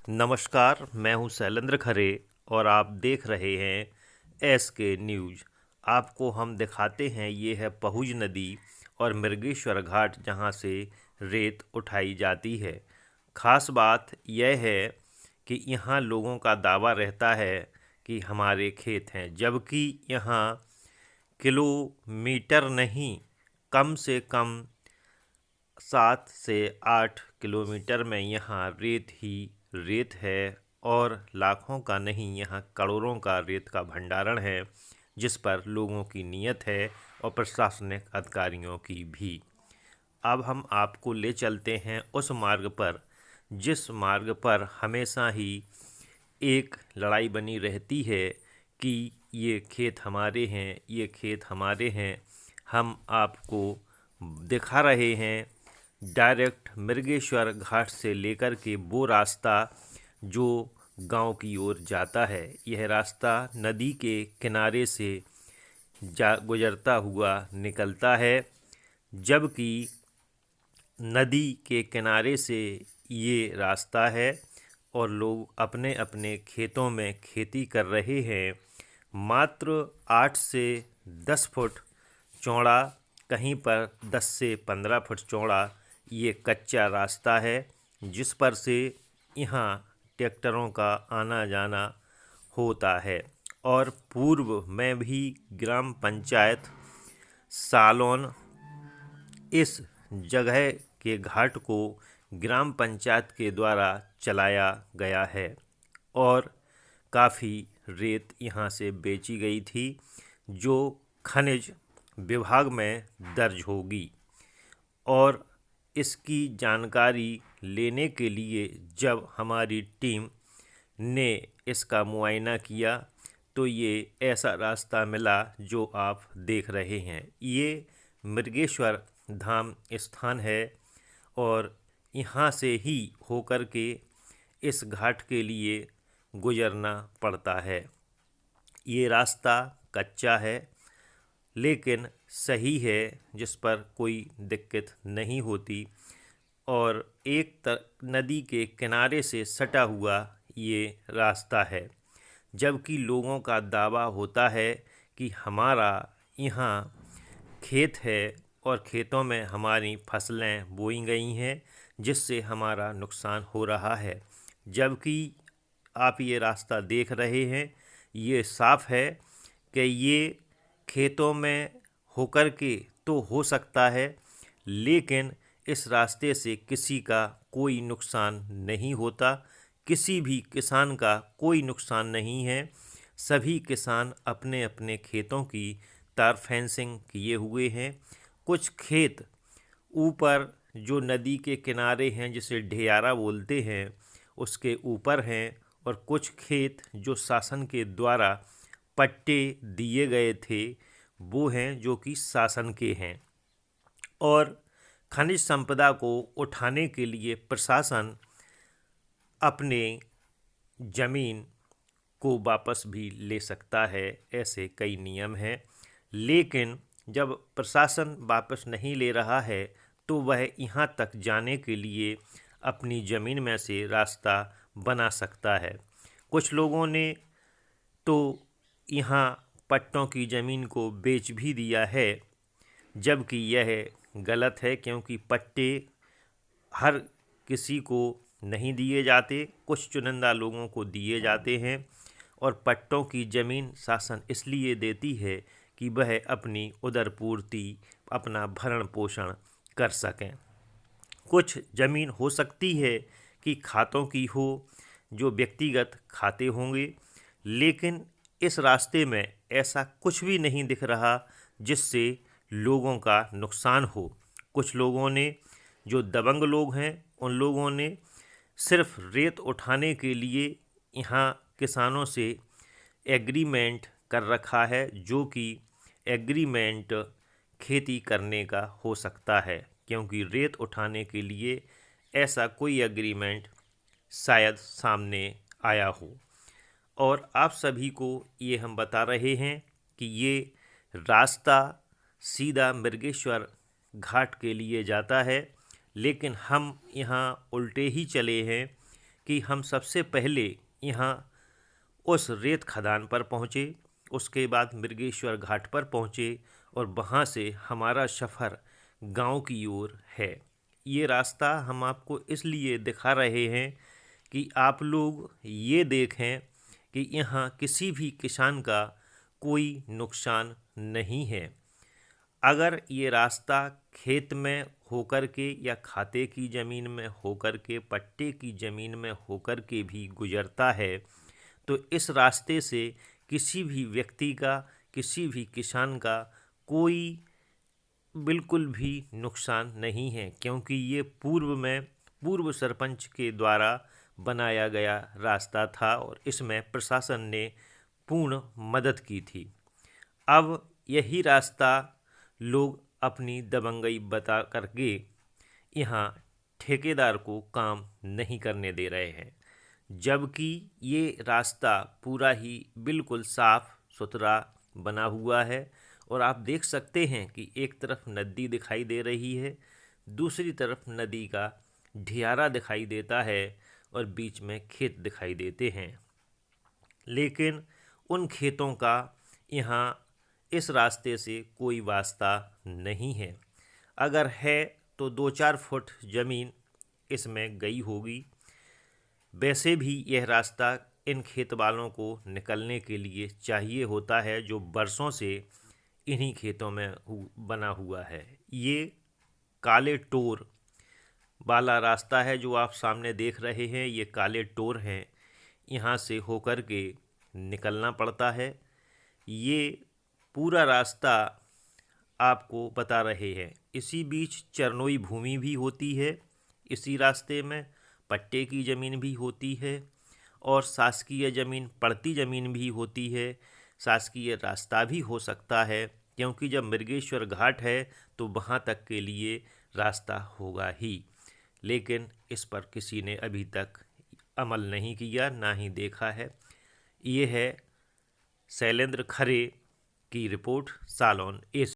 नमस्कार, मैं हूं शैलेंद्र खरे और आप देख रहे हैं एसके न्यूज़। आपको हम दिखाते हैं ये है पहुज नदी और मृगेश्वर घाट जहां से रेत उठाई जाती है। ख़ास बात यह है कि यहाँ लोगों का दावा रहता है कि हमारे खेत हैं, जबकि यहाँ किलोमीटर नहीं, कम से कम 7 से 8 किलोमीटर में यहाँ रेत ही रेत है और लाखों का नहीं, यहाँ करोड़ों का रेत का भंडारण है, जिस पर लोगों की नीयत है और प्रशासनिक अधिकारियों की भी। अब हम आपको ले चलते हैं उस मार्ग पर जिस मार्ग पर हमेशा ही एक लड़ाई बनी रहती है कि ये खेत हमारे हैं, ये खेत हमारे हैं। हम आपको दिखा रहे हैं डायरेक्ट मृगेश्वर घाट से लेकर के वो रास्ता जो गांव की ओर जाता है। यह रास्ता नदी के किनारे से गुजरता हुआ निकलता है, जबकि नदी के किनारे से ये रास्ता है और लोग अपने अपने खेतों में खेती कर रहे हैं। मात्र 8 से 10 फुट चौड़ा, कहीं पर 10 से 15 फुट चौड़ा ये कच्चा रास्ता है, जिस पर से यहाँ ट्रैक्टरों का आना जाना होता है। और पूर्व में भी ग्राम पंचायत सालोन इस जगह के घाट को ग्राम पंचायत के द्वारा चलाया गया है और काफ़ी रेत यहाँ से बेची गई थी, जो खनिज विभाग में दर्ज होगी। और इसकी जानकारी लेने के लिए जब हमारी टीम ने इसका मुआयना किया तो ये ऐसा रास्ता मिला जो आप देख रहे हैं। ये मृगेश्वर धाम स्थान है और यहाँ से ही होकर के इस घाट के लिए गुजरना पड़ता है। ये रास्ता कच्चा है लेकिन सही है, जिस पर कोई दिक्कत नहीं होती और नदी के किनारे से सटा हुआ ये रास्ता है। जबकि लोगों का दावा होता है कि हमारा यहाँ खेत है और खेतों में हमारी फसलें बोई गई हैं, जिससे हमारा नुकसान हो रहा है। जबकि आप ये रास्ता देख रहे हैं, ये साफ है कि ये खेतों में होकर के तो हो सकता है, लेकिन इस रास्ते से किसी का कोई नुकसान नहीं होता, किसी भी किसान का कोई नुकसान नहीं है। सभी किसान अपने अपने खेतों की तार फेंसिंग किए हुए हैं। कुछ खेत ऊपर जो नदी के किनारे हैं, जिसे ढियारा बोलते हैं, उसके ऊपर हैं, और कुछ खेत जो शासन के द्वारा पट्टे दिए गए थे वो हैं जो कि शासन के हैं। और खनिज संपदा को उठाने के लिए प्रशासन अपने ज़मीन को वापस भी ले सकता है, ऐसे कई नियम हैं। लेकिन जब प्रशासन वापस नहीं ले रहा है तो वह यहाँ तक जाने के लिए अपनी ज़मीन में से रास्ता बना सकता है। कुछ लोगों ने तो यहाँ पट्टों की ज़मीन को बेच भी दिया है, जबकि यह गलत है, क्योंकि पट्टे हर किसी को नहीं दिए जाते, कुछ चुनिंदा लोगों को दिए जाते हैं। और पट्टों की ज़मीन शासन इसलिए देती है कि वह अपनी उदरपूर्ति, अपना भरण पोषण कर सकें। कुछ ज़मीन हो सकती है कि खातों की हो, जो व्यक्तिगत खाते होंगे, लेकिन इस रास्ते में ऐसा कुछ भी नहीं दिख रहा जिससे लोगों का नुकसान हो। कुछ लोगों ने, जो दबंग लोग हैं, उन लोगों ने सिर्फ रेत उठाने के लिए यहाँ किसानों से एग्रीमेंट कर रखा है, जो कि एग्रीमेंट खेती करने का हो सकता है, क्योंकि रेत उठाने के लिए ऐसा कोई एग्रीमेंट शायद सामने आया हो। और आप सभी को ये हम बता रहे हैं कि ये रास्ता सीधा मृगेश्वर घाट के लिए जाता है, लेकिन हम यहाँ उल्टे ही चले हैं कि हम सबसे पहले यहाँ उस रेत खदान पर पहुँचे, उसके बाद मृगेश्वर घाट पर पहुँचे और वहाँ से हमारा सफ़र गांव की ओर है। ये रास्ता हम आपको इसलिए दिखा रहे हैं कि आप लोग ये देखें कि यहाँ किसी भी किसान का कोई नुकसान नहीं है। अगर ये रास्ता खेत में होकर के या खाते की ज़मीन में होकर के, पट्टे की ज़मीन में होकर के भी गुजरता है, तो इस रास्ते से किसी भी व्यक्ति का, किसी भी किसान का कोई बिल्कुल भी नुकसान नहीं है, क्योंकि ये पूर्व सरपंच के द्वारा बनाया गया रास्ता था और इसमें प्रशासन ने पूर्ण मदद की थी। अब यही रास्ता लोग अपनी दबंगई बता करके यहाँ ठेकेदार को काम नहीं करने दे रहे हैं, जबकि ये रास्ता पूरा ही बिल्कुल साफ सुथरा बना हुआ है। और आप देख सकते हैं कि एक तरफ नदी दिखाई दे रही है, दूसरी तरफ नदी का ढियारा दिखाई देता है और बीच में खेत दिखाई देते हैं, लेकिन उन खेतों का यहाँ इस रास्ते से कोई वास्ता नहीं है। अगर है तो 2-4 फुट ज़मीन इसमें गई होगी। वैसे भी यह रास्ता इन खेत वालों को निकलने के लिए चाहिए होता है, जो बरसों से इन्हीं खेतों में बना हुआ है। ये काले टोर वाला रास्ता है जो आप सामने देख रहे हैं, ये काले टोर हैं, यहाँ से होकर के निकलना पड़ता है। ये पूरा रास्ता आपको बता रहे हैं। इसी बीच चरनोई भूमि भी होती है, इसी रास्ते में पट्टे की ज़मीन भी होती है और शासकीय ज़मीन, पड़ती ज़मीन भी होती है। शासकीय रास्ता भी हो सकता है, क्योंकि जब मृगेश्वर घाट है तो वहाँ तक के लिए रास्ता होगा ही, लेकिन इस पर किसी ने अभी तक अमल नहीं किया, ना ही देखा है। ये है शैलेंद्र खरे की रिपोर्ट, सालोन एशिया।